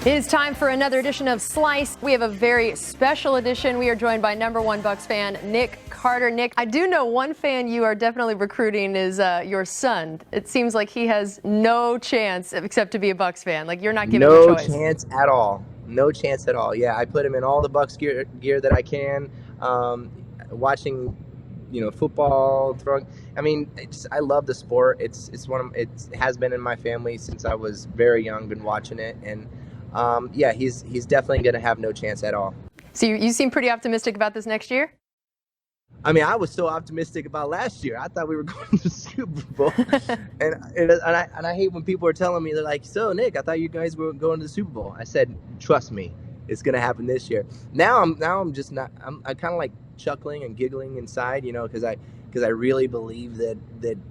It is time for another edition of Slice. We have a very special edition. We are joined by #1 Bucks fan, Nick Carter. Nick, I do know one fan you are definitely recruiting is your son. It seems like he has no chance except to be a Bucks fan. Like, you're not giving him a choice. No chance at all. No chance at all. Yeah, I put him in all the Bucks gear that I can. Watching, football, throwing. I mean, I love the sport. It has been in my family since I was very young. Been watching it, and yeah, he's definitely going to have no chance at all. So you seem pretty optimistic about this next year? I mean, I was so optimistic about last year. I thought we were going to the Super Bowl, and I hate when people are telling me, they're like, "So Nick, I thought you guys were going to the Super Bowl." I said, "Trust me, it's going to happen this year." Now I'm just not. I'm kind of like chuckling and giggling inside, because I really believe that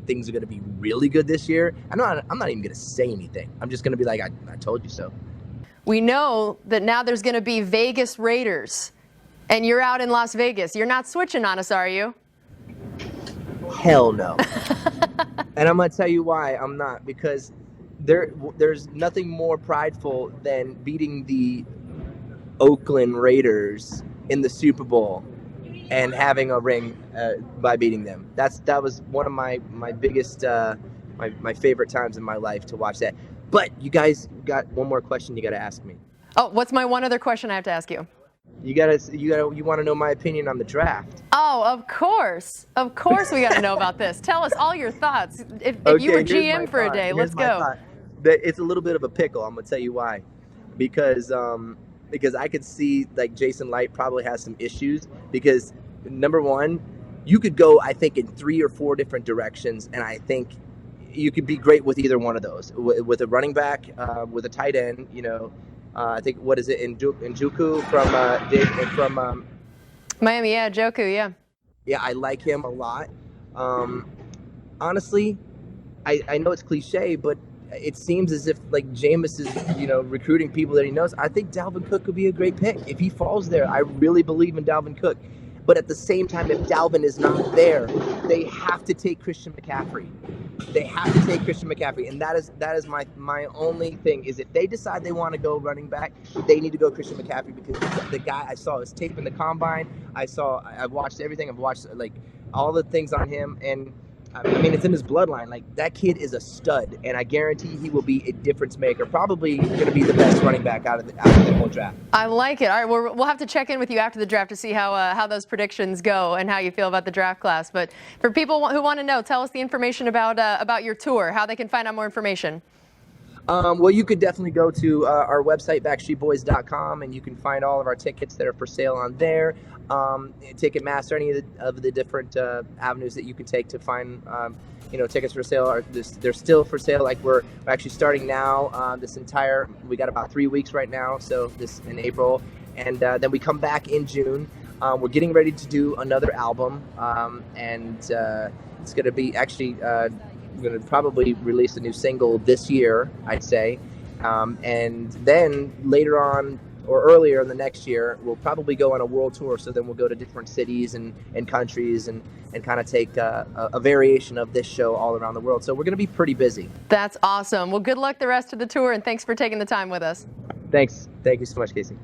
things are going to be really good this year. I'm not even going to say anything. I'm just going to be like, I told you so. We know that now there's going to be Vegas Raiders, and you're out in Las Vegas. You're not switching on us, are you? Hell no. And I'm going to tell you why I'm not, because there's nothing more prideful than beating the Oakland Raiders in the Super Bowl and having a ring by beating them. That was one of my biggest, my favorite times in my life to watch that. But you guys got one more question you got to ask me. Oh, what's my one other question I have to ask you? You want to know my opinion on the draft? Oh, of course we got to know about this. Tell us all your thoughts. If you were GM for a day, let's go. It's a little bit of a pickle. I'm gonna tell you why. Because I could see like Jason Light probably has some issues, because number one, you could go, I think, in 3 or 4 different directions, and I think you could be great with either one of those, with a running back, with a tight end. I think, what is it, Njoku from Miami? Yeah, Njoku. Yeah. Yeah, I like him a lot. Honestly, I know it's cliche, but it seems as if like Jameis is, recruiting people that he knows. I think Dalvin Cook could be a great pick if he falls there. I really believe in Dalvin Cook. But at the same time, if Dalvin is not there, they have to take Christian McCaffrey. They have to take Christian McCaffrey, and that is my only thing, is if they decide they want to go running back, they need to go Christian McCaffrey, because the guy, I saw his tape in the combine. I've watched everything. I've watched like all the things on him, and I mean, it's in his bloodline. Like, that kid is a stud, and I guarantee he will be a difference maker. Probably going to be the best running back out of the whole draft. I like it. All right, we'll have to check in with you after the draft to see how those predictions go and how you feel about the draft class. But for people who want to know, tell us the information about your tour, how they can find out more information. Well, you could definitely go to our website, backstreetboys.com, and you can find all of our tickets that are for sale on there. Ticketmaster, any of the different avenues that you can take to find, tickets for sale. They're still for sale. Like, we're actually starting now. We got about 3 weeks right now, so this in April, and then we come back in June. We're getting ready to do another album, and it's going to be actually. We're going to probably release a new single this year, I'd say. And then later on, or earlier in the next year, we'll probably go on a world tour. So then we'll go to different cities and countries and kind of take a variation of this show all around the world. So we're going to be pretty busy. That's awesome. Well, good luck the rest of the tour, and thanks for taking the time with us. Thanks. Thank you so much, Casey.